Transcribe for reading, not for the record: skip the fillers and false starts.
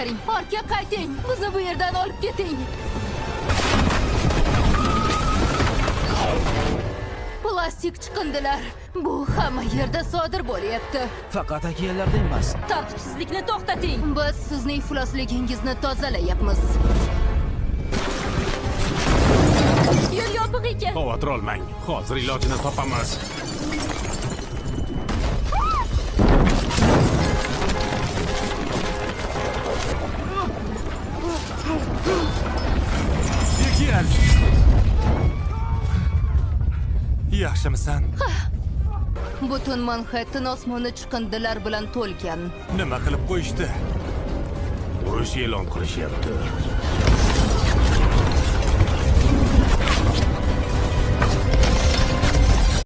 qaytaring. Ortga qayting. Bizni bu yerdan olib keting. Plastik chiqindilar. Bu hamma yerda sodir bo'lyapti. Faqat okeanlarda emas. Tartibsizlikni to'xtating. Biz sizning iflosligingizni tozalayapmiz. Yo'l yopiq ekan. Xavotir olmang. Hozir ilojini topamiz. Ekan. Yaxshimisan? Butun Manhattan osmoni chiqindilar bilan to'lgan. Nima qilib qo'yishdi? Urush e'lon qilishyapti.